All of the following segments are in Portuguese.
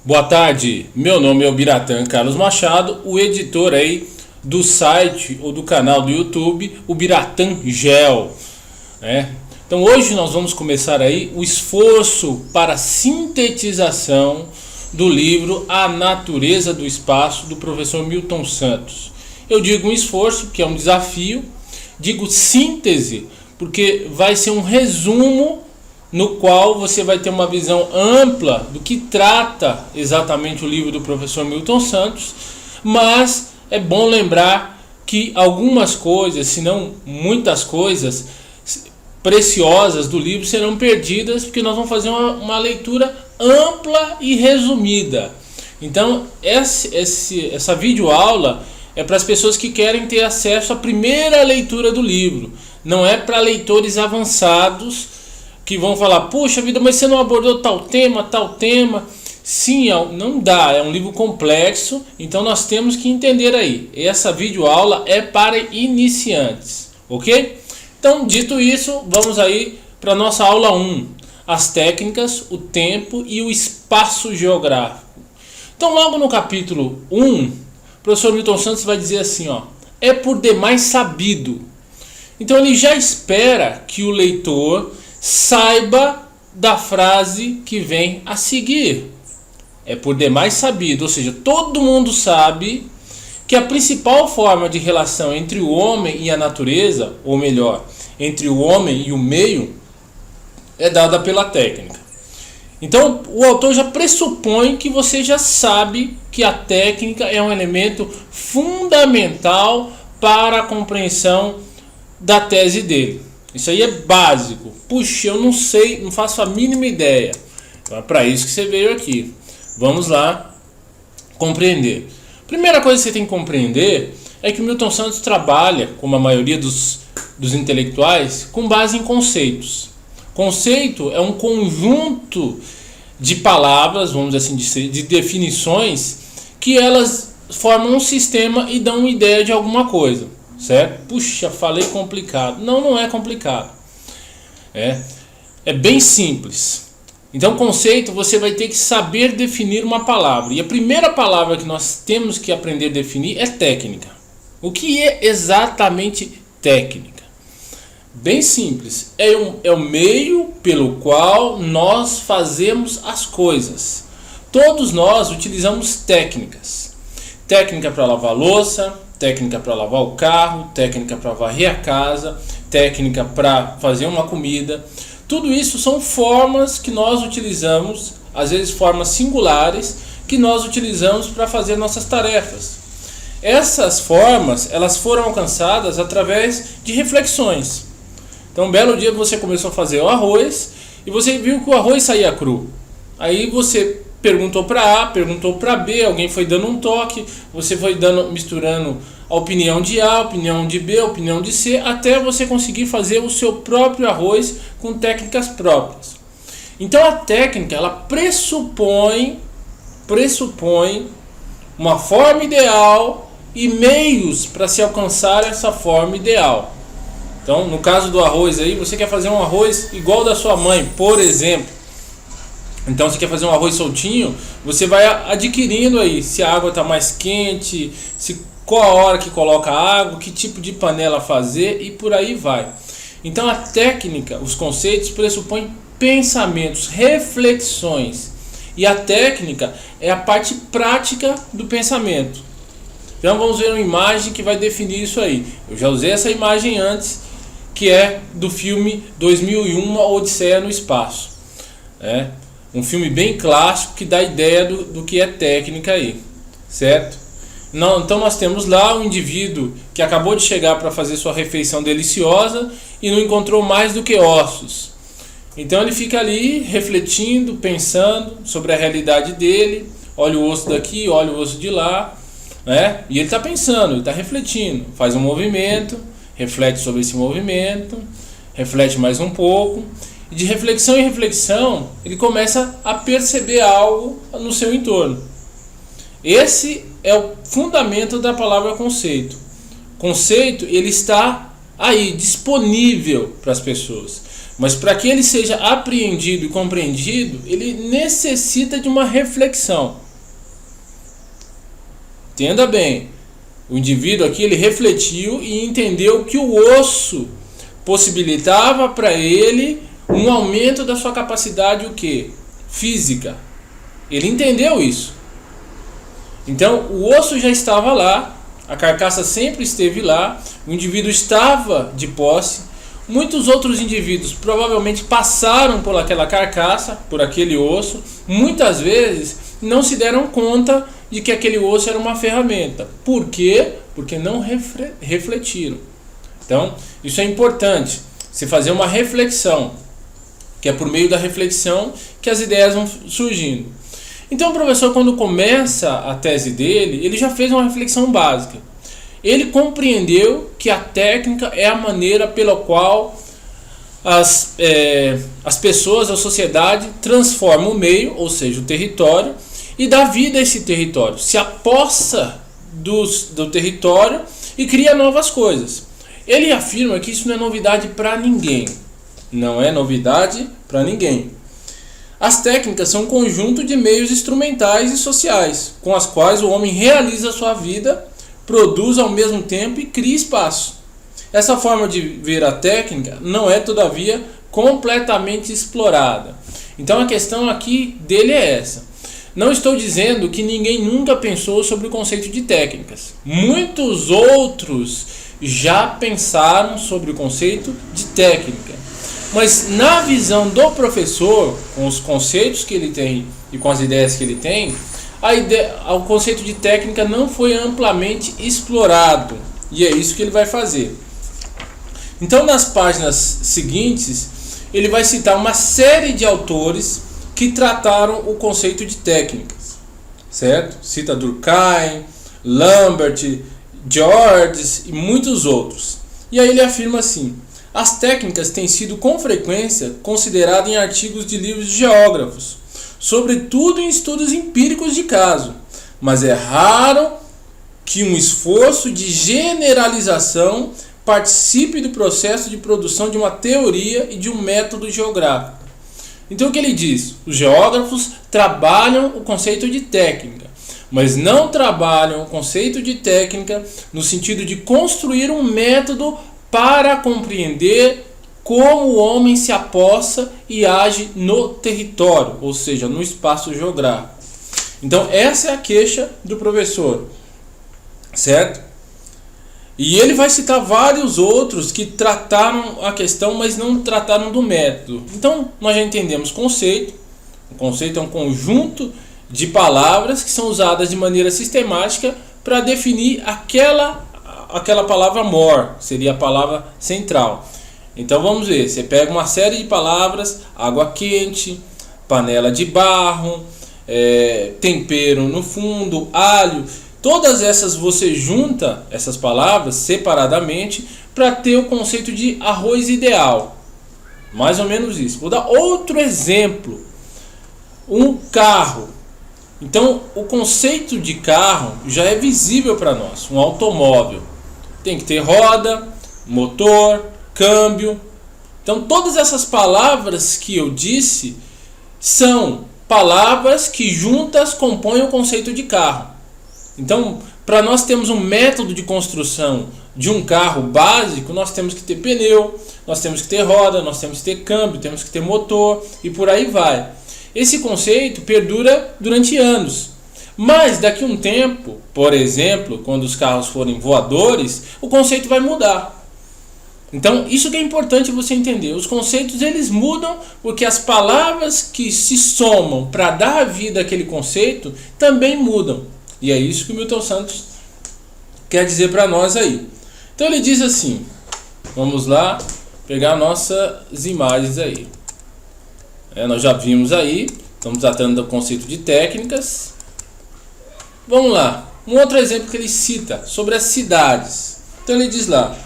Boa tarde, meu nome é o Biratã Carlos Machado, o editor aí do site ou do canal do YouTube, o Biratã Gel, né? Então hoje nós vamos começar aí o esforço para a sintetização do livro A Natureza do Espaço, do professor Milton Santos. Eu digo um esforço porque é um desafio, digo síntese porque vai ser um resumo no qual você vai ter uma visão ampla do que trata exatamente o livro do professor Milton Santos, mas é bom lembrar que algumas coisas, se não muitas coisas preciosas do livro serão perdidas, porque nós vamos fazer uma leitura ampla e resumida. Então essa videoaula é para as pessoas que querem ter acesso à primeira leitura do livro, não é para leitores avançados que vão falar, puxa vida, mas você não abordou tal tema. Sim, não dá, é um livro complexo, então nós temos que entender aí. Essa videoaula é para iniciantes, ok? Então, dito isso, vamos aí para a nossa aula 1. As técnicas, o tempo e o espaço geográfico. Então, logo no capítulo 1, o professor Milton Santos vai dizer assim, é por demais sabido. Então, ele já espera que o leitor saiba da frase que vem a seguir. É por demais sabido, ou seja, todo mundo sabe que a principal forma de relação entre o homem e a natureza, ou melhor, entre o homem e o meio, é dada pela técnica. Então, o autor já pressupõe que você já sabe que a técnica é um elemento fundamental para a compreensão da tese dele. Isso aí é básico. Puxa, eu não sei, não faço a mínima ideia. Então é para isso que você veio aqui. Vamos lá compreender. Primeira coisa que você tem que compreender é que o Milton Santos trabalha, como a maioria dos intelectuais, com base em conceitos. Conceito é um conjunto de palavras, vamos dizer assim, de definições, que elas formam um sistema e dão uma ideia de alguma coisa. Certo? Puxa, falei complicado. Não é complicado. É bem simples. Então, conceito, você vai ter que saber definir uma palavra. E a primeira palavra que nós temos que aprender a definir é técnica. O que é exatamente técnica? Bem simples. É o meio pelo qual nós fazemos as coisas. Todos nós utilizamos técnicas. Técnica para lavar louça, técnica para lavar o carro, técnica para varrer a casa, técnica para fazer uma comida. Tudo isso são formas que nós utilizamos, às vezes formas singulares, que nós utilizamos para fazer nossas tarefas. Essas formas, elas foram alcançadas através de reflexões. Então, um belo dia você começou a fazer o arroz e você viu que o arroz saía cru. Aí você perguntou para A, perguntou para B, alguém foi dando um toque, você foi misturando a opinião de A, a opinião de B, a opinião de C, até você conseguir fazer o seu próprio arroz com técnicas próprias. Então a técnica, ela pressupõe uma forma ideal e meios para se alcançar essa forma ideal. Então, no caso do arroz aí, você quer fazer um arroz igual da sua mãe, por exemplo. Então, você quer fazer um arroz soltinho, você vai adquirindo aí se a água está mais quente, qual a hora que coloca a água, que tipo de panela fazer e por aí vai. Então, a técnica, os conceitos pressupõem pensamentos, reflexões. E a técnica é a parte prática do pensamento. Então, vamos ver uma imagem que vai definir isso aí. Eu já usei essa imagem antes, que é do filme 2001, A Odisseia no Espaço. Um filme bem clássico que dá ideia do que é técnica aí, certo? Então nós temos lá um indivíduo que acabou de chegar para fazer sua refeição deliciosa e não encontrou mais do que ossos. Então ele fica ali refletindo, pensando sobre a realidade dele, olha o osso daqui, olha o osso de lá, né? E ele está pensando, ele está refletindo, faz um movimento, reflete sobre esse movimento, reflete mais um pouco. E de reflexão em reflexão, ele começa a perceber algo no seu entorno. Esse é o fundamento da palavra conceito. Conceito, ele está aí, disponível para as pessoas. Mas para que ele seja apreendido e compreendido, ele necessita de uma reflexão. Entenda bem, o indivíduo aqui ele refletiu e entendeu que o osso possibilitava para ele um aumento da sua capacidade o quê? Física. Ele entendeu isso. Então o osso já estava lá, a carcaça sempre esteve lá, o indivíduo estava de posse. Muitos outros indivíduos provavelmente passaram por aquela carcaça, por aquele osso, muitas vezes não se deram conta de que aquele osso era uma ferramenta. Por quê? Porque não refletiram. Então, isso é importante, você fazer uma reflexão, que é por meio da reflexão que as ideias vão surgindo. Então, o professor, quando começa a tese dele, ele já fez uma reflexão básica. Ele compreendeu que a técnica é a maneira pela qual as pessoas, a sociedade, transformam o meio, ou seja, o território, e dá vida a esse território, se apossa do território e cria novas coisas. Ele afirma que isso não é novidade para ninguém. Não é novidade para ninguém. As técnicas são um conjunto de meios instrumentais e sociais, com as quais o homem realiza a sua vida, produz ao mesmo tempo e cria espaço. Essa forma de ver a técnica não é, todavia, completamente explorada. Então a questão aqui dele é essa. Não estou dizendo que ninguém nunca pensou sobre o conceito de técnicas. Muitos outros já pensaram sobre o conceito de técnica. Mas na visão do professor, com os conceitos que ele tem e com as ideias que ele tem, o conceito de técnica não foi amplamente explorado. E é isso que ele vai fazer. Então, nas páginas seguintes, ele vai citar uma série de autores que trataram o conceito de técnicas, certo? Cita Durkheim, Lambert, Georges e muitos outros. E aí ele afirma assim: as técnicas têm sido com frequência consideradas em artigos de livros de geógrafos, sobretudo em estudos empíricos de caso, mas é raro que um esforço de generalização participe do processo de produção de uma teoria e de um método geográfico. Então o que ele diz? Os geógrafos trabalham o conceito de técnica, mas não trabalham o conceito de técnica no sentido de construir um método para compreender como o homem se apossa e age no território, ou seja, no espaço geográfico. Então essa é a queixa do professor, certo? E ele vai citar vários outros que trataram a questão, mas não trataram do método. Então nós já entendemos conceito. O conceito é um conjunto de palavras que são usadas de maneira sistemática para definir aquela palavra mor, seria a palavra central. Então vamos ver, você pega uma série de palavras: água quente, panela de barro, tempero no fundo, alho. Todas essas você junta essas palavras separadamente para ter o conceito de arroz ideal. Mais ou menos isso. Vou dar outro exemplo. Um carro. Então o conceito de carro já é visível para nós. Um automóvel tem que ter roda, motor, câmbio. Então todas essas palavras que eu disse são palavras que juntas compõem o conceito de carro. Então, para nós termos um método de construção de um carro básico, nós temos que ter pneu, nós temos que ter roda, nós temos que ter câmbio, temos que ter motor e por aí vai. Esse conceito perdura durante anos. Mas daqui a um tempo, por exemplo, quando os carros forem voadores, o conceito vai mudar. Então, isso que é importante você entender. Os conceitos eles mudam porque as palavras que se somam para dar vida àquele conceito também mudam. E é isso que o Milton Santos quer dizer para nós aí. Então ele diz assim, vamos lá pegar nossas imagens aí. Nós já vimos aí, estamos tratando do conceito de técnicas. Vamos lá, um outro exemplo que ele cita sobre as cidades. Então ele diz lá: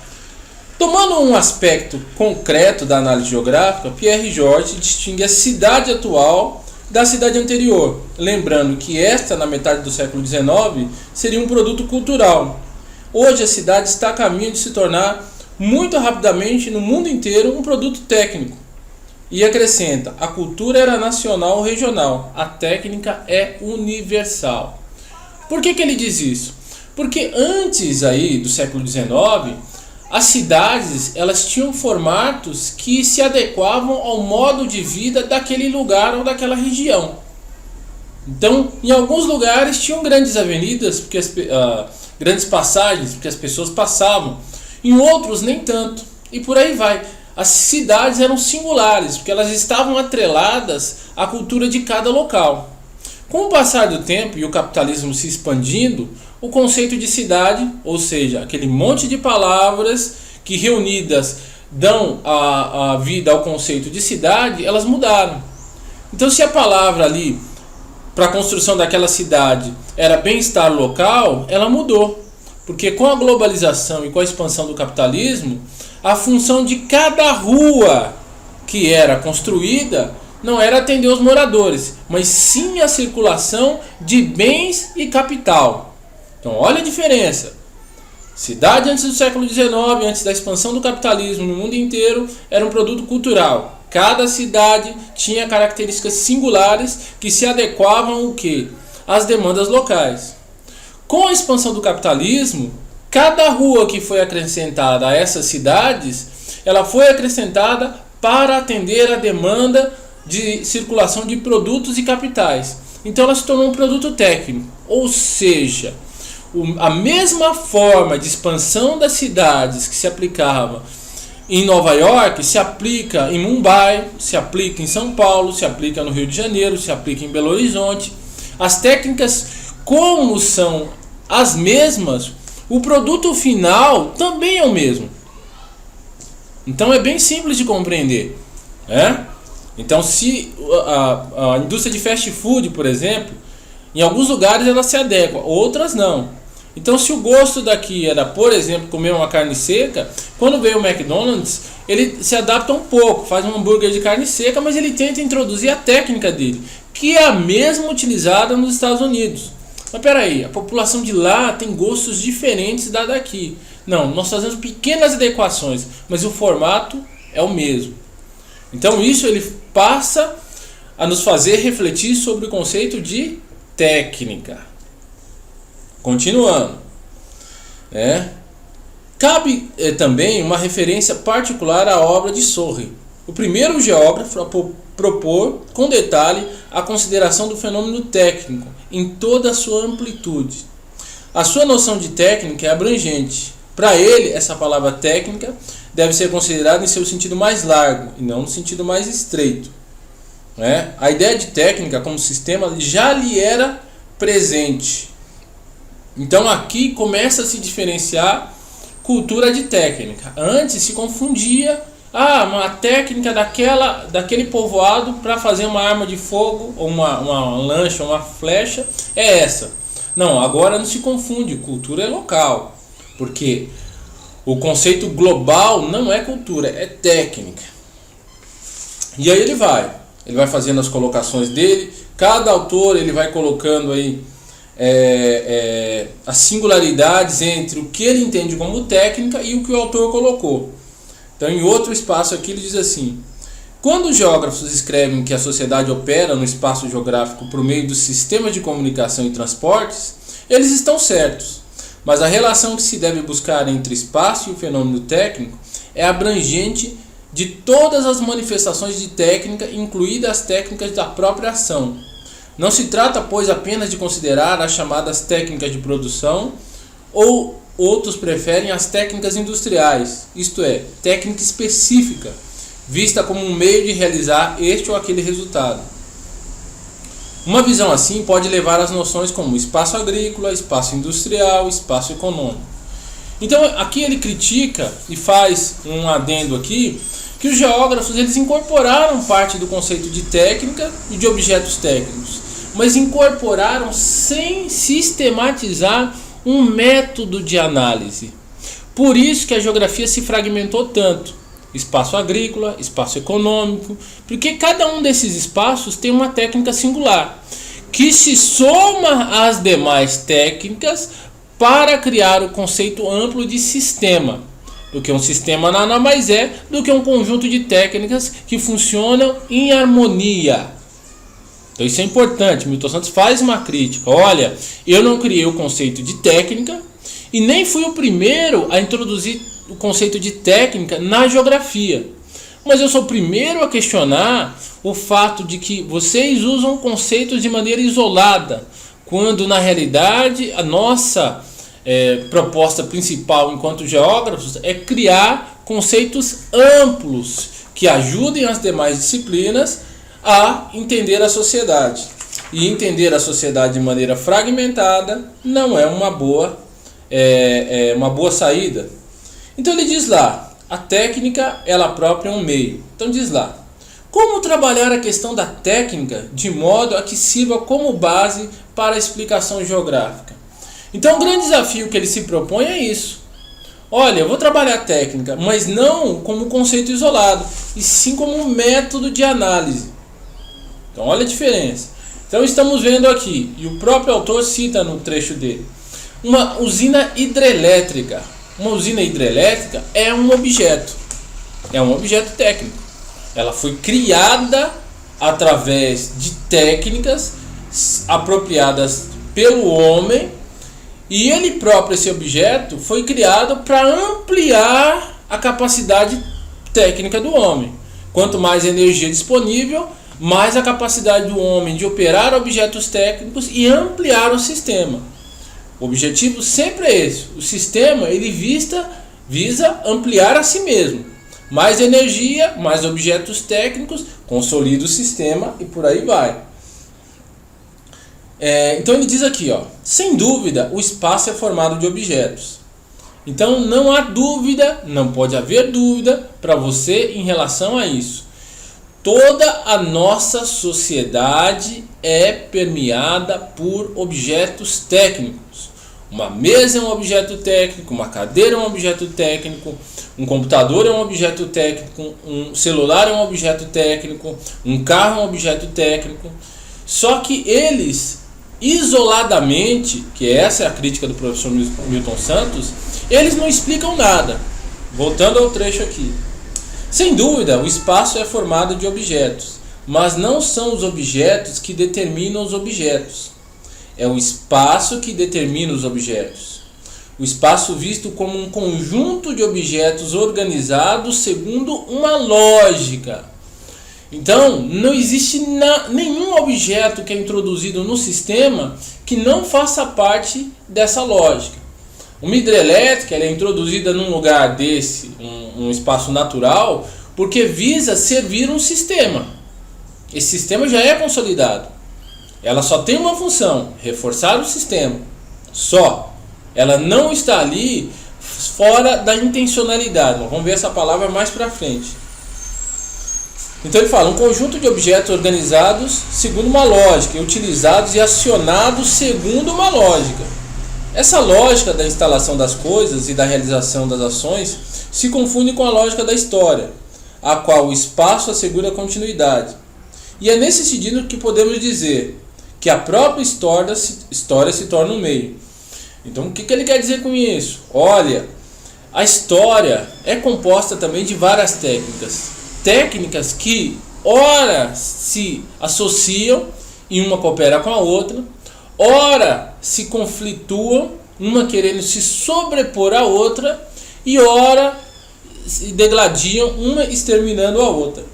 tomando um aspecto concreto da análise geográfica, Pierre Georges distingue a cidade atual da cidade anterior, lembrando que esta, na metade do século XIX, seria um produto cultural. Hoje a cidade está a caminho de se tornar, muito rapidamente, no mundo inteiro, um produto técnico. E acrescenta: a cultura era nacional ou regional, a técnica é universal. Por que ele diz isso? Porque antes aí do século XIX, as cidades elas tinham formatos que se adequavam ao modo de vida daquele lugar ou daquela região. Então, em alguns lugares tinham grandes avenidas, porque grandes passagens, porque as pessoas passavam. Em outros, nem tanto. E por aí vai. As cidades eram singulares, porque elas estavam atreladas à cultura de cada local. Com o passar do tempo e o capitalismo se expandindo, o conceito de cidade, ou seja, aquele monte de palavras que reunidas dão a vida ao conceito de cidade, elas mudaram. Então, se a palavra ali para a construção daquela cidade era bem-estar local, ela mudou. Porque com a globalização e com a expansão do capitalismo, a função de cada rua que era construída não era atender os moradores, mas sim a circulação de bens e capital. Então olha a diferença. Cidade antes do século XIX, antes da expansão do capitalismo no mundo inteiro, era um produto cultural. Cada cidade tinha características singulares que se adequavam ao quê? Às demandas locais. Com a expansão do capitalismo, cada rua que foi acrescentada a essas cidades, ela foi acrescentada para atender a demanda de circulação de produtos e capitais. Então ela se tornou um produto técnico, ou seja, a mesma forma de expansão das cidades que se aplicava em Nova York, se aplica em Mumbai, se aplica em São Paulo, se aplica no Rio de Janeiro, se aplica em Belo Horizonte. As técnicas, como são as mesmas, o produto final também é o mesmo. Então é bem simples de compreender, né? Então, se a indústria de fast food, por exemplo, em alguns lugares ela se adequa, outras não. Então, se o gosto daqui era, por exemplo, comer uma carne seca, quando veio o McDonald's, ele se adapta um pouco, faz um hambúrguer de carne seca, mas ele tenta introduzir a técnica dele, que é a mesma utilizada nos Estados Unidos. Mas peraí, a população de lá tem gostos diferentes da daqui. Não, nós fazemos pequenas adequações, mas o formato é o mesmo. Então isso ele passa a nos fazer refletir sobre o conceito de técnica. Continuando, cabe também uma referência particular à obra de Sorre, o primeiro geógrafo a propor com detalhe a consideração do fenômeno técnico em toda a sua amplitude. A sua noção de técnica é abrangente. Para ele, essa palavra técnica deve ser considerada em seu sentido mais largo e não no sentido mais estreito. A ideia de técnica como sistema já lhe era presente. Então aqui começa a se diferenciar cultura de técnica. Antes se confundia uma técnica daquele povoado para fazer uma arma de fogo, ou uma lancha, uma flecha, é essa. Não, agora não se confunde, cultura é local. Porque o conceito global não é cultura, é técnica. E aí ele vai fazendo as colocações dele. Cada autor ele vai colocando aí as singularidades entre o que ele entende como técnica e o que o autor colocou. Então, em outro espaço aqui ele diz assim: quando os geógrafos escrevem que a sociedade opera no espaço geográfico por meio dos sistemas de comunicação e transportes, eles estão certos. Mas a relação que se deve buscar entre espaço e o fenômeno técnico é abrangente de todas as manifestações de técnica, incluídas as técnicas da própria ação. Não se trata, pois, apenas de considerar as chamadas técnicas de produção, ou outros preferem as técnicas industriais, isto é, técnica específica, vista como um meio de realizar este ou aquele resultado. Uma visão assim pode levar às noções como espaço agrícola, espaço industrial, espaço econômico. Então aqui ele critica e faz um adendo aqui que os geógrafos eles incorporaram parte do conceito de técnica e de objetos técnicos, mas incorporaram sem sistematizar um método de análise. Por isso que a geografia se fragmentou tanto. Espaço agrícola, espaço econômico, porque cada um desses espaços tem uma técnica singular, que se soma às demais técnicas para criar o conceito amplo de sistema. do que um sistema nada mais é do que um conjunto de técnicas que funcionam em harmonia. Então isso é importante. Milton Santos faz uma crítica. Olha, eu não criei o conceito de técnica e nem fui o primeiro a introduzir o conceito de técnica na geografia. Mas eu sou o primeiro a questionar o fato de que vocês usam conceitos de maneira isolada, quando na realidade a nossa proposta principal enquanto geógrafos é criar conceitos amplos que ajudem as demais disciplinas a entender a sociedade. E entender a sociedade de maneira fragmentada não é uma boa saída. Então ele diz lá, a técnica ela própria é um meio. Então diz lá, como trabalhar a questão da técnica de modo a que sirva como base para a explicação geográfica? Então o grande desafio que ele se propõe é isso. Olha, eu vou trabalhar a técnica, mas não como conceito isolado, e sim como um método de análise. Então olha a diferença. Então estamos vendo aqui, e o próprio autor cita no trecho dele, uma usina hidrelétrica. Uma usina hidrelétrica é um objeto técnico. Ela foi criada através de técnicas apropriadas pelo homem, e ele próprio, esse objeto, foi criado para ampliar a capacidade técnica do homem. Quanto mais energia disponível, mais a capacidade do homem de operar objetos técnicos e ampliar o sistema. O objetivo sempre é esse. O sistema ele visa ampliar a si mesmo. Mais energia, mais objetos técnicos, consolida o sistema e por aí vai. Então ele diz aqui, sem dúvida, o espaço é formado de objetos. Então não há dúvida, não pode haver dúvida para você em relação a isso. Toda a nossa sociedade é permeada por objetos técnicos. Uma mesa é um objeto técnico, uma cadeira é um objeto técnico, um computador é um objeto técnico, um celular é um objeto técnico, um carro é um objeto técnico. Só que eles, isoladamente, que essa é a crítica do professor Milton Santos, eles não explicam nada. Voltando ao trecho aqui. Sem dúvida, o espaço é formado de objetos, mas não são os objetos que determinam os objetos. É o espaço que determina os objetos. O espaço visto como um conjunto de objetos organizados segundo uma lógica. Então, não existe nenhum objeto que é introduzido no sistema que não faça parte dessa lógica. Uma hidrelétrica ela é introduzida num lugar desse, um espaço natural, porque visa servir um sistema. Esse sistema já é consolidado. Ela só tem uma função, reforçar o sistema. Só. Ela não está ali fora da intencionalidade. Vamos ver essa palavra mais para frente. Então ele fala, um conjunto de objetos organizados segundo uma lógica, utilizados e acionados segundo uma lógica. Essa lógica da instalação das coisas e da realização das ações se confunde com a lógica da história, a qual o espaço assegura a continuidade. E é nesse sentido que podemos dizer que a própria história se torna um meio. Então o que ele quer dizer com isso? Olha, a história é composta também de várias técnicas. Técnicas que ora se associam e uma coopera com a outra, ora se conflituam, uma querendo se sobrepor à outra, e ora se degladiam, uma exterminando a outra.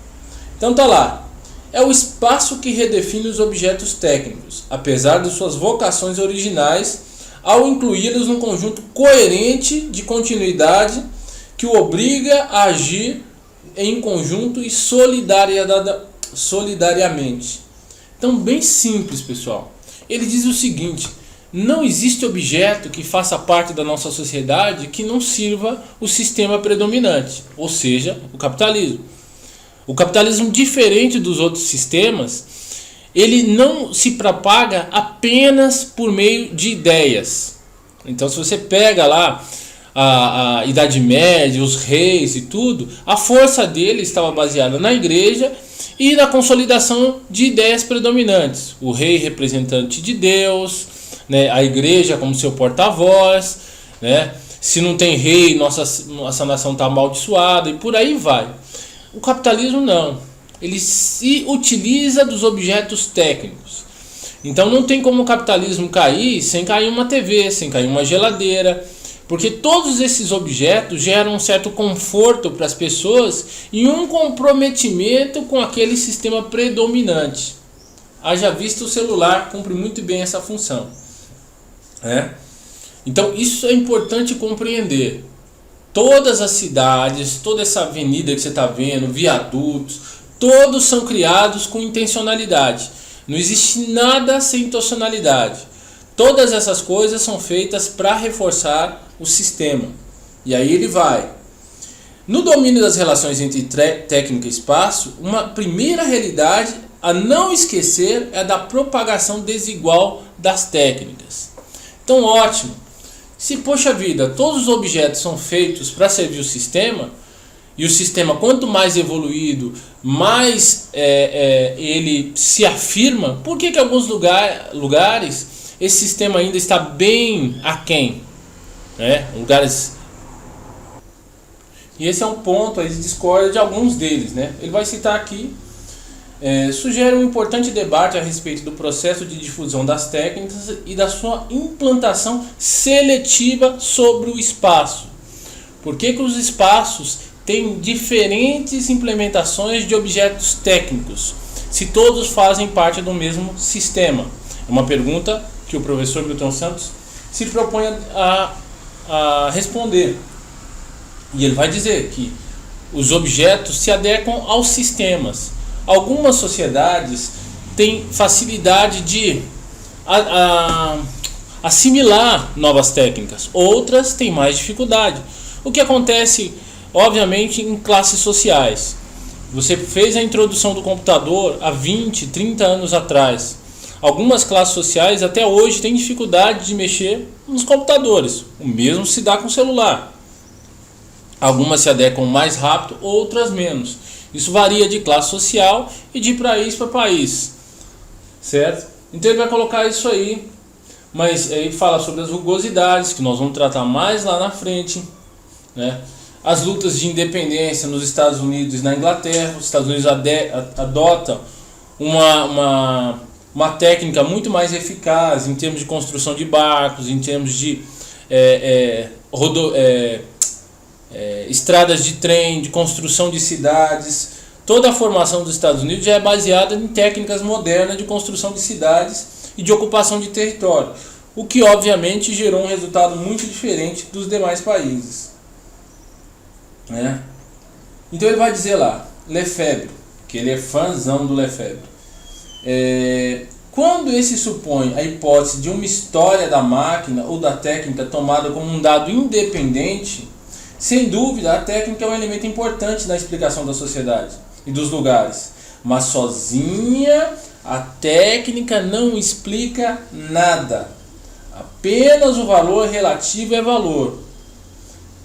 Então tá lá. É o espaço que redefine os objetos técnicos, apesar de suas vocações originais, ao incluí-los num conjunto coerente de continuidade que o obriga a agir em conjunto e solidariamente. Então, bem simples, pessoal. Ele diz o seguinte: não existe objeto que faça parte da nossa sociedade que não sirva o sistema predominante, ou seja, o capitalismo. O capitalismo, diferente dos outros sistemas, ele não se propaga apenas por meio de ideias. Então, se você pega lá a Idade Média, os reis e tudo, a força dele estava baseada na igreja e na consolidação de ideias predominantes. O rei representante de Deus, né, a igreja como seu porta-voz, né, Se não tem rei, nossa nação está amaldiçoada e por aí vai. O capitalismo não. Ele se utiliza dos objetos técnicos. Então não tem como o capitalismo cair sem cair uma TV, sem cair uma geladeira, porque todos esses objetos geram um certo conforto para as pessoas e um comprometimento com aquele sistema predominante. Haja visto o celular cumpre muito bem essa função. Então isso é importante compreender. Todas as cidades, toda essa avenida que você está vendo, viadutos, todos são criados com intencionalidade. Não existe nada sem intencionalidade. Todas essas coisas são feitas para reforçar o sistema. E aí ele vai. No domínio das relações entre técnica e espaço, uma primeira realidade a não esquecer é a da propagação desigual das técnicas. Então, ótimo. Se, poxa vida, todos os objetos são feitos para servir o sistema, e o sistema, quanto mais evoluído, mais ele se afirma, por que alguns lugares esse sistema ainda está bem aquém? Lugares... E esse é um ponto, ele discorda de alguns deles. Ele vai citar aqui, sugere um importante debate a respeito do processo de difusão das técnicas e da sua implantação seletiva sobre o espaço. Por que os espaços têm diferentes implementações de objetos técnicos, se todos fazem parte do mesmo sistema? É uma pergunta que o professor Milton Santos se propõe a responder. E ele vai dizer que os objetos se adequam aos sistemas. Algumas sociedades têm facilidade de assimilar novas técnicas, outras têm mais dificuldade. O que acontece, obviamente, em classes sociais. Você fez a introdução do computador há 20, 30 anos atrás. Algumas classes sociais até hoje têm dificuldade de mexer nos computadores. O mesmo se dá com o celular. Algumas se adequam mais rápido, outras menos. Isso varia de classe social e de país para país. Certo? Então ele vai colocar isso aí. Mas ele fala sobre as rugosidades, que nós vamos tratar mais lá na frente. As lutas de independência nos Estados Unidos e na Inglaterra. Os Estados Unidos adotam uma técnica muito mais eficaz em termos de construção de barcos, em termos de estradas de trem, de construção de cidades. Toda a formação dos Estados Unidos já é baseada em técnicas modernas de construção de cidades e de ocupação de território, o que obviamente gerou um resultado muito diferente dos demais países. Então ele vai dizer lá, Lefebvre, que ele é fãzão do Lefebvre. Quando esse supõe a hipótese de uma história da máquina ou da técnica tomada como um dado independente, sem dúvida a técnica é um elemento importante na explicação da sociedade e dos lugares, mas sozinha a técnica não explica nada. Apenas o valor relativo é valor.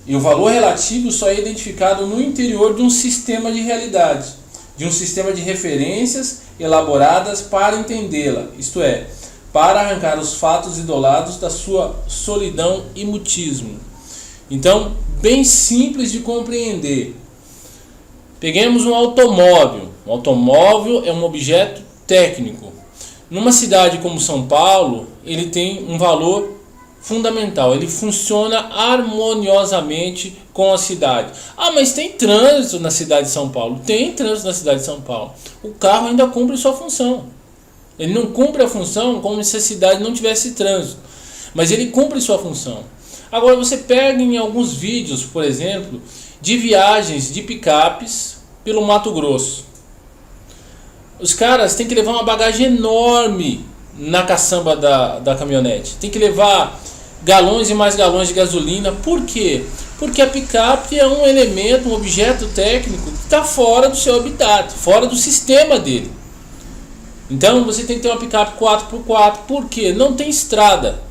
E o valor relativo só é identificado no interior de um sistema de realidade, de um sistema de referências elaboradas para entendê-la, isto é, para arrancar os fatos idolados da sua solidão e mutismo. Então, bem simples de compreender. Peguemos um automóvel. Um automóvel é um objeto técnico. Numa cidade como São Paulo, ele tem um valor fundamental. Ele funciona harmoniosamente com a cidade. Mas tem trânsito na cidade de São Paulo. Tem trânsito na cidade de São Paulo. O carro ainda cumpre sua função. Ele não cumpre a função como se a cidade não tivesse trânsito. Mas ele cumpre sua função. Agora você pega em alguns vídeos, por exemplo, de viagens de picapes pelo Mato Grosso. Os caras têm que levar uma bagagem enorme na caçamba da caminhonete. Tem que levar galões e mais galões de gasolina. Por quê? Porque a picape é um elemento, um objeto técnico que está fora do seu habitat, fora do sistema dele. Então você tem que ter uma picape 4x4. Por quê? Não tem estrada.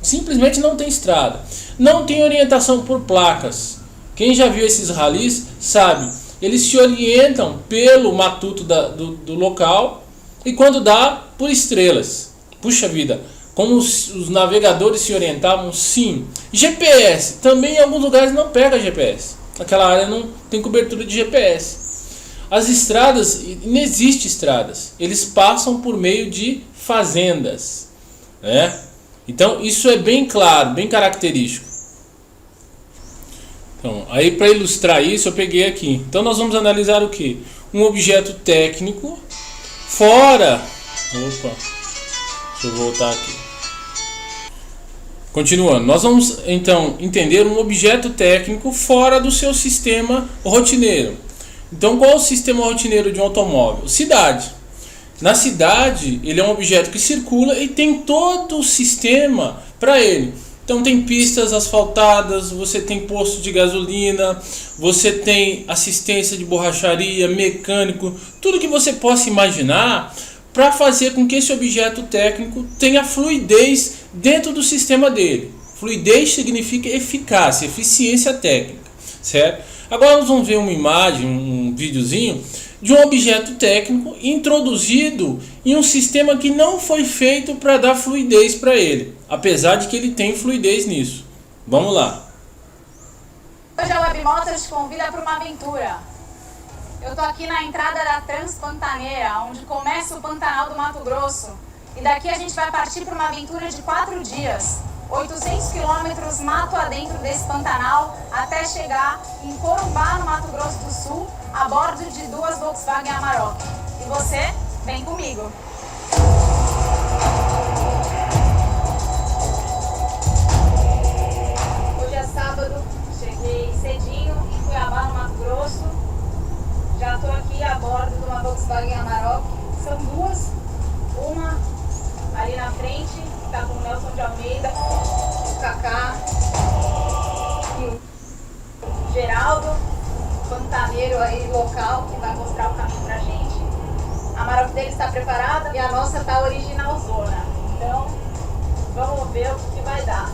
Simplesmente não tem estrada. Não tem orientação por placas. Quem já viu esses ralis sabe. Eles se orientam pelo matuto do local e quando dá, por estrelas. Puxa vida, Como os navegadores se orientavam? Sim. GPS, também em alguns lugares não pega GPS. Aquela área não tem cobertura de GPS. As estradas, não existe estradas. Eles passam por meio de fazendas, né? Então isso é bem claro, bem característico. Então, aí para ilustrar isso eu peguei aqui. Então nós vamos analisar o que? Um objeto técnico fora. Opa, deixa eu voltar aqui. Continuando, nós vamos então entender um objeto técnico fora do seu sistema rotineiro. Então, qual é o sistema rotineiro de um automóvel? Cidade. Na cidade, ele é um objeto que circula e tem todo o sistema para ele. Então, tem pistas asfaltadas, você tem posto de gasolina, você tem assistência de borracharia, mecânico, tudo que você possa imaginar para fazer com que esse objeto técnico tenha fluidez dentro do sistema dele. Fluidez significa eficácia, eficiência técnica, certo? Agora nós vamos ver uma imagem, um videozinho de um objeto técnico introduzido em um sistema que não foi feito para dar fluidez para ele, apesar de que ele tem fluidez nisso. Vamos lá. Hoje a Webmotos te convida para uma aventura. Eu tô aqui na entrada da Transpantaneira, onde começa o Pantanal do Mato Grosso. E daqui a gente vai partir para uma aventura de 4 dias. 800 quilômetros mato adentro desse Pantanal, até chegar em Corumbá, no Mato Grosso do Sul, a bordo de 2 Volkswagen Amarok. E você, vem comigo! Hoje é sábado, cheguei cedinho em Cuiabá, no Mato Grosso. Já estou aqui a bordo de uma Volkswagen Amarok. São 2, uma ali na frente, que está com o Nelson de Almeida, o Kaká e o Geraldo, pantaneiro aí local, que vai mostrar o caminho pra gente. A Amarok dele está preparada e a nossa está originalzona. Então, vamos ver o que vai dar.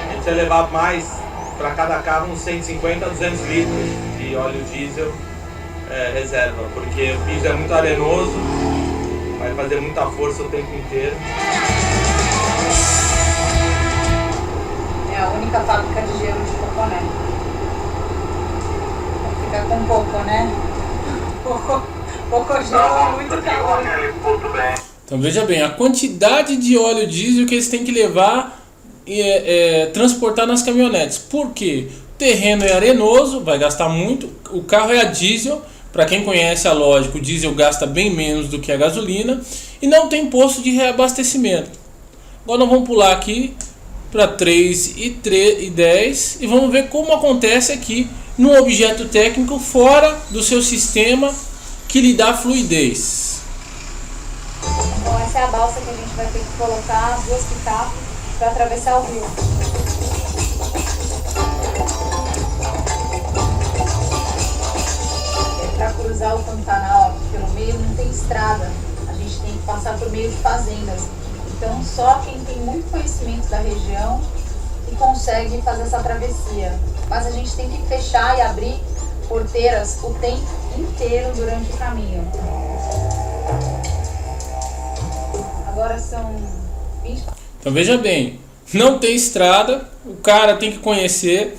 A gente vai levar mais para cada carro uns 150 a 200 litros de óleo diesel reserva, porque o piso é muito arenoso, vai fazer muita força o tempo inteiro. É a única fábrica de gelo de Coconé. Fica com pouco, né? Pouco gelo, muito calor. Então veja bem, a quantidade de óleo diesel que eles têm que levar transportar nas caminhonetes. Por quê? O terreno é arenoso, vai gastar muito. O carro é a diesel. Para quem conhece a lógica, o diesel gasta bem menos do que a gasolina. E não tem posto de reabastecimento. Agora nós vamos pular aqui para 3:10 e vamos ver como acontece aqui num objeto técnico fora do seu sistema que lhe dá fluidez. Então essa é a balsa que a gente vai ter que colocar as 2 picapes para atravessar o rio. Para cruzar o Pantanal aqui pelo meio não tem estrada, a gente tem que passar por meio de fazendas. Então só quem tem muito conhecimento da região que consegue fazer essa travessia. Mas a gente tem que fechar e abrir porteiras o tempo inteiro durante o caminho. Agora são 20. Então veja bem, não tem estrada, o cara tem que conhecer.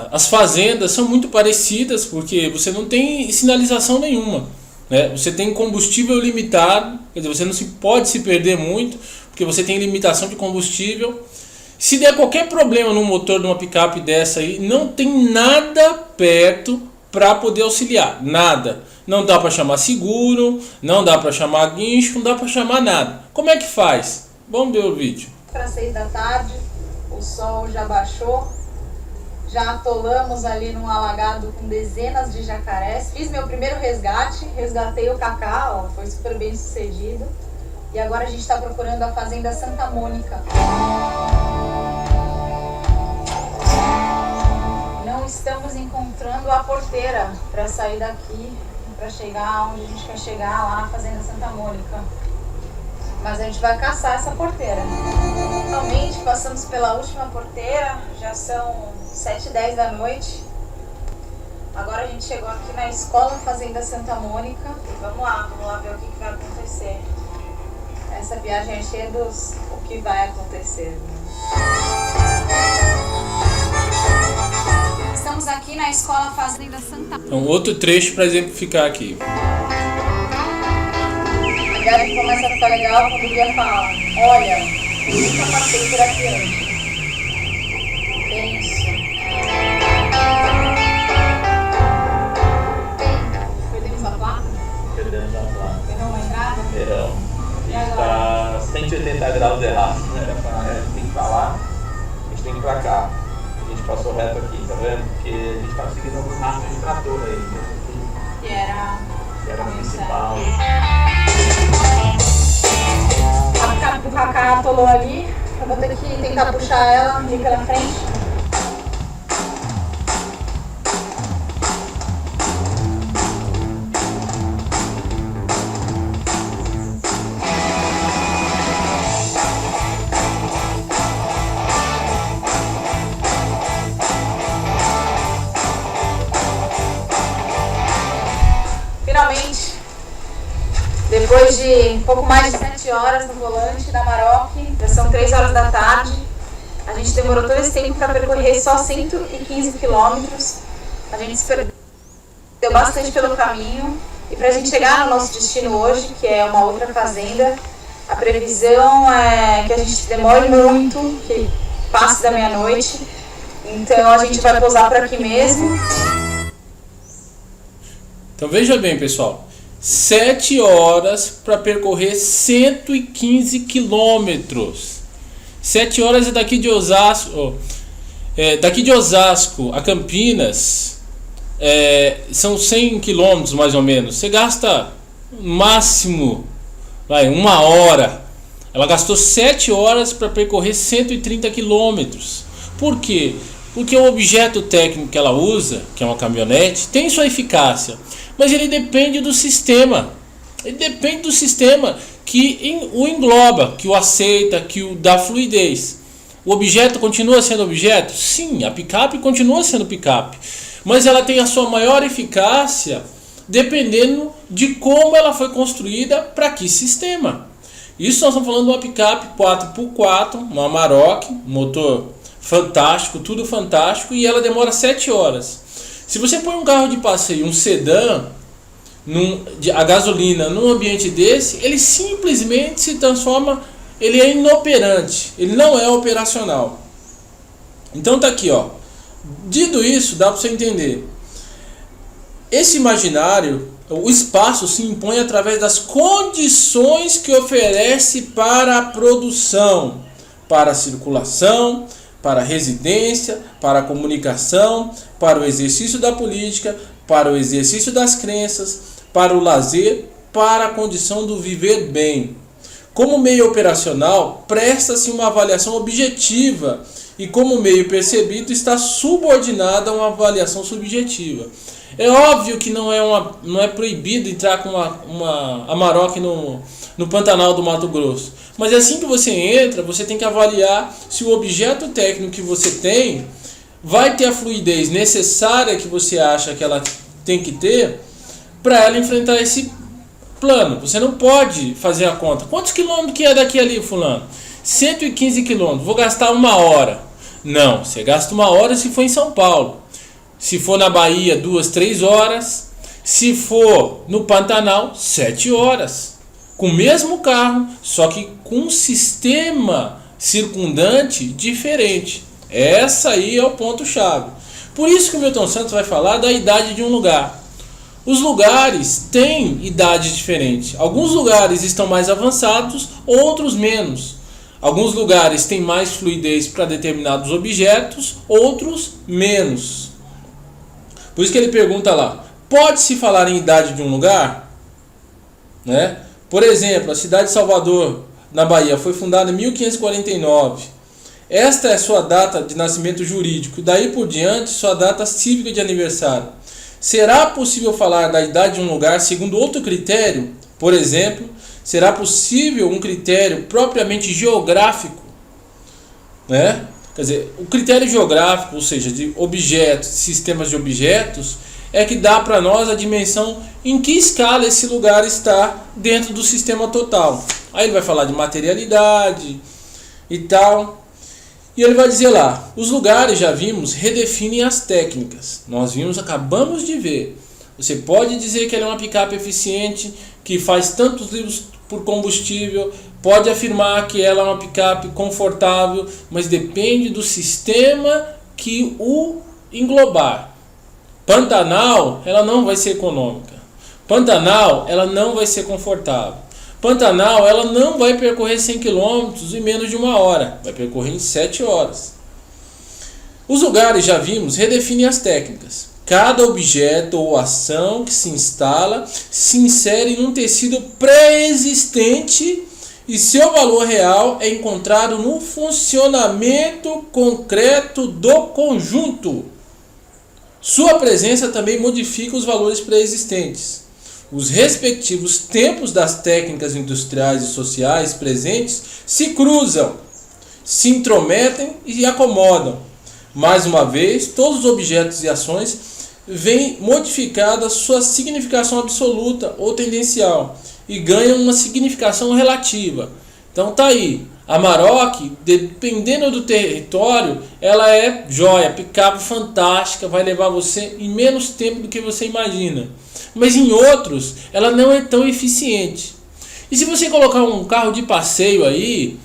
As fazendas são muito parecidas porque você não tem sinalização nenhuma, né? Você tem combustível limitado, quer dizer, você não pode se perder muito porque você tem limitação de combustível. Se der qualquer problema no motor de uma picape dessa aí, não tem nada perto para poder auxiliar, nada. Não dá para chamar seguro, não dá para chamar guincho, não dá para chamar nada. Como é que faz? Vamos ver o vídeo. Para 6 da tarde, o sol já baixou. Já atolamos ali num alagado com dezenas de jacarés. Fiz meu primeiro resgate, resgatei o Kaká, ó, foi super bem sucedido. E agora a gente está procurando a fazenda Santa Mônica. Não estamos encontrando a porteira para sair daqui, para chegar onde a gente quer chegar, lá na fazenda Santa Mônica. Mas a gente vai caçar essa porteira. Finalmente passamos pela última porteira, já são 7:10 da noite. Agora a gente chegou aqui na Escola Fazenda Santa Mônica. Vamos lá, vamos Vamos lá ver o que vai acontecer. Essa viagem é cheia dos o que vai acontecer. Né? Estamos aqui na Escola Fazenda Santa. Então, outro trecho para exemplificar aqui. A viagem começa a ficar legal quando o guia fala: olha, eu nunca passei por aqui antes. Penso. Perdemos a placa? Perdemos a placa. Perdeu uma entrada? Verão. Está 180 graus errado. Tem que falar, a gente tem que ir pra cá. A gente passou reto aqui, tá vendo? Porque a gente tá seguindo alguns rastros de trator aí. Que era a principal. A picape do Kaká atolou ali. Eu vou ter que tentar puxar ela ali pela frente. Finalmente, depois de um pouco mais de 7 horas no volante da Amarok, já são 3 horas da tarde, a gente demorou todo esse tempo para percorrer só 115 quilômetros. A gente se perdeu bastante pelo caminho e para a gente chegar no nosso destino hoje, que é uma outra fazenda, a previsão é que a gente demore muito, que passe da meia-noite. Então a gente vai pousar por aqui mesmo. Então veja bem, pessoal, 7 horas para percorrer 115 quilômetros. 7 horas é daqui de Osasco, a Campinas, são 100 quilômetros mais ou menos. Você gasta no máximo 1 hora. Ela gastou 7 horas para percorrer 130 quilômetros. Por quê? Porque o objeto técnico que ela usa, que é uma caminhonete, tem sua eficácia, mas ele depende do sistema. Ele depende do sistema que o engloba, que o aceita, que o dá fluidez. O objeto continua sendo objeto? Sim, a picape continua sendo picape, mas ela tem a sua maior eficácia dependendo de como ela foi construída para que sistema. Isso nós estamos falando de uma picape 4x4, uma Amarok, motor fantástico, tudo fantástico, e ela demora 7 horas. Se você põe um carro de passeio, um sedã, a gasolina num ambiente desse, ele simplesmente se transforma, ele é inoperante, ele não é operacional. Então tá aqui, ó. Dito isso, dá para você entender. Esse imaginário, o espaço se impõe através das condições que oferece para a produção, para a circulação, para a residência, para a comunicação, para o exercício da política, para o exercício das crenças, para o lazer, para a condição do viver bem. Como meio operacional, presta-se uma avaliação objetiva e como meio percebido está subordinada a uma avaliação subjetiva. É óbvio que não é proibido entrar com uma Amarok no Pantanal do Mato Grosso. Mas assim que você entra, você tem que avaliar se o objeto técnico que você tem vai ter a fluidez necessária que você acha que ela tem que ter para ela enfrentar esse plano. Você não pode fazer a conta. Quantos quilômetros que é daqui ali, fulano? 115 quilômetros. Vou gastar 1 hora. Não, você gasta 1 hora se for em São Paulo. Se for na Bahia, 2, 3 horas. Se for no Pantanal, 7 horas. Com o mesmo carro, só que com um sistema circundante diferente. Essa aí é o ponto-chave. Por isso que o Milton Santos vai falar da idade de um lugar. Os lugares têm idades diferentes. Alguns lugares estão mais avançados, outros menos. Alguns lugares têm mais fluidez para determinados objetos, outros menos. Por isso que ele pergunta lá, pode-se falar em idade de um lugar? Né? Por exemplo, a cidade de Salvador, na Bahia, foi fundada em 1549. Esta é sua data de nascimento jurídico, daí por diante sua data cívica de aniversário. Será possível falar da idade de um lugar segundo outro critério? Por exemplo, será possível um critério propriamente geográfico? Né? Quer dizer, o critério geográfico, ou seja, de objetos, sistemas de objetos, é que dá para nós a dimensão em que escala esse lugar está dentro do sistema total. Aí ele vai falar de materialidade e tal. E ele vai dizer lá, os lugares, já vimos, redefinem as técnicas. Nós vimos, acabamos de ver. Você pode dizer que ela é uma picape eficiente, que faz tantos litros por combustível, pode afirmar que ela é uma picape confortável, mas depende do sistema que o englobar. Pantanal, ela não vai ser econômica. Pantanal, ela não vai ser confortável. Pantanal, ela não vai percorrer 100 km em menos de 1 hora, vai percorrer em 7 horas. Os lugares, já vimos, redefinem as técnicas. Cada objeto ou ação que se instala se insere num tecido pré-existente e seu valor real é encontrado no funcionamento concreto do conjunto. Sua presença também modifica os valores pré-existentes. Os respectivos tempos das técnicas industriais e sociais presentes se cruzam, se intrometem e acomodam. Mais uma vez, todos os objetos e ações vêm modificada sua significação absoluta ou tendencial e ganham uma significação relativa. Então tá aí, a Amarok, dependendo do território, ela é joia, picape fantástica, vai levar você em menos tempo do que você imagina. Mas em outros, ela não é tão eficiente. E se você colocar um carro de passeio aí,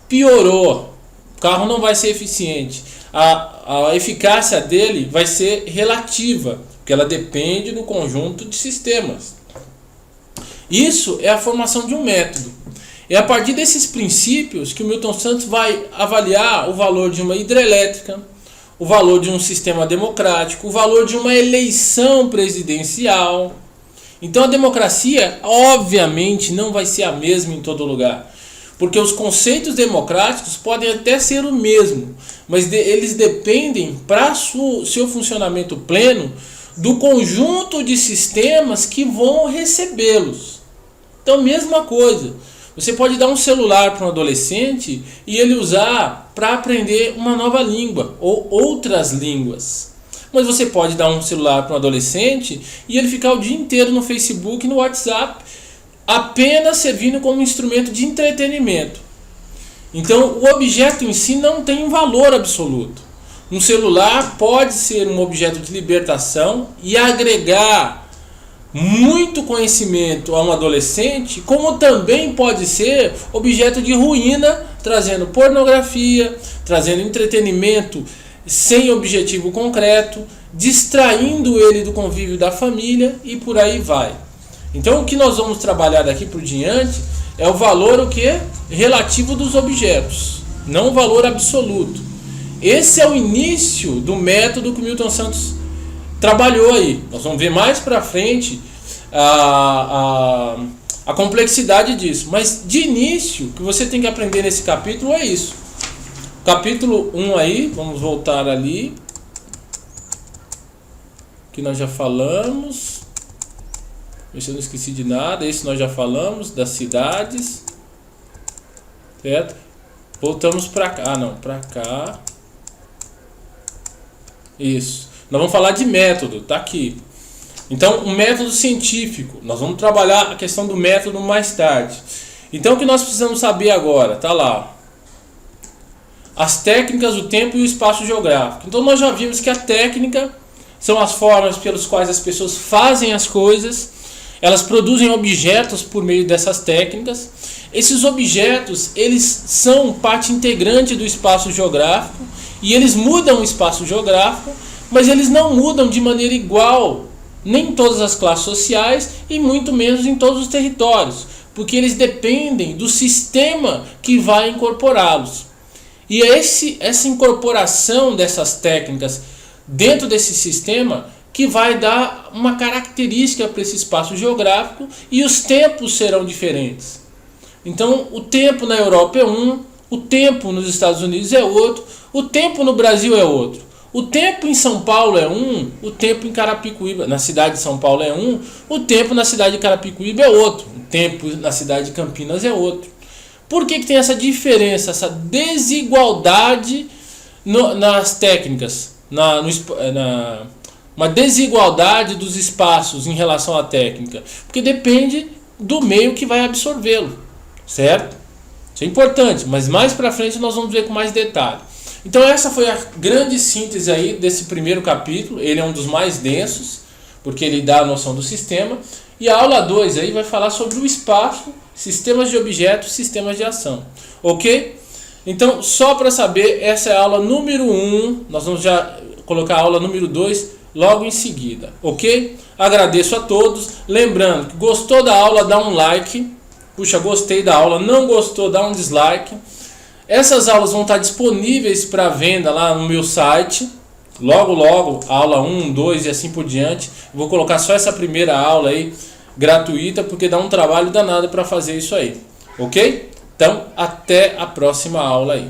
piorou. O carro não vai ser eficiente. A eficácia dele vai ser relativa, porque ela depende do conjunto de sistemas. Isso é a formação de um método. É a partir desses princípios que o Milton Santos vai avaliar o valor de uma hidrelétrica, o valor de um sistema democrático, o valor de uma eleição presidencial. Então a democracia, obviamente, não vai ser a mesma em todo lugar, porque os conceitos democráticos podem até ser o mesmo, mas eles dependem, para seu funcionamento pleno, do conjunto de sistemas que vão recebê-los. Então, mesma coisa. Você pode dar um celular para um adolescente e ele usar para aprender uma nova língua ou outras línguas. Mas você pode dar um celular para um adolescente e ele ficar o dia inteiro no Facebook e no WhatsApp, apenas servindo como instrumento de entretenimento. Então, o objeto em si não tem um valor absoluto. Um celular pode ser um objeto de libertação e agregar muito conhecimento a um adolescente, como também pode ser objeto de ruína, trazendo pornografia, trazendo entretenimento sem objetivo concreto, distraindo ele do convívio da família e por aí vai. Então o que nós vamos trabalhar daqui por diante é o valor relativo dos objetos, não o valor absoluto. Esse é o início do método que o Milton Santos trabalhou aí. Nós vamos ver mais para frente a complexidade disso. Mas de início, o que você tem que aprender nesse capítulo é isso. Capítulo 1 aí, vamos voltar ali, que nós já falamos. Ver se eu não esqueci de nada. Esse nós já falamos, das cidades. Certo? Voltamos para cá. Ah, não, para cá. Isso. Nós vamos falar de método, tá aqui. Então, o método científico. Nós vamos trabalhar a questão do método mais tarde. Então, o que nós precisamos saber agora? Tá lá. As técnicas, o tempo e o espaço geográfico. Então, nós já vimos que a técnica são as formas pelas quais as pessoas fazem as coisas. Elas produzem objetos por meio dessas técnicas. Esses objetos, eles são parte integrante do espaço geográfico e eles mudam o espaço geográfico, mas eles não mudam de maneira igual, nem em todas as classes sociais e muito menos em todos os territórios, porque eles dependem do sistema que vai incorporá-los. E é essa incorporação dessas técnicas dentro desse sistema que vai dar uma característica para esse espaço geográfico e os tempos serão diferentes. Então, o tempo na Europa é um, o tempo nos Estados Unidos é outro, o tempo no Brasil é outro. O tempo em São Paulo é um, o tempo em Carapicuíba, na cidade de São Paulo é um, o tempo na cidade de Carapicuíba é outro, o tempo na cidade de Campinas é outro. Por que tem essa diferença, essa desigualdade nas técnicas, uma desigualdade dos espaços em relação à técnica, porque depende do meio que vai absorvê-lo, certo? Isso é importante, mas mais para frente nós vamos ver com mais detalhe. Então essa foi a grande síntese aí desse primeiro capítulo. Ele é um dos mais densos, porque ele dá a noção do sistema. E a aula 2 aí vai falar sobre o espaço, sistemas de objetos, sistemas de ação. Ok? Então, só para saber, essa é a aula número 1. Nós vamos já colocar a aula número 2 logo em seguida. Ok? Agradeço a todos. Lembrando que gostou da aula, dá um like. Puxa, gostei da aula. Não gostou, dá um dislike. Essas aulas vão estar disponíveis para venda lá no meu site. Logo, logo, aula 1, 2 e assim por diante. Vou colocar só essa primeira aula aí, gratuita, porque dá um trabalho danado para fazer isso aí. Ok? Então, até a próxima aula aí.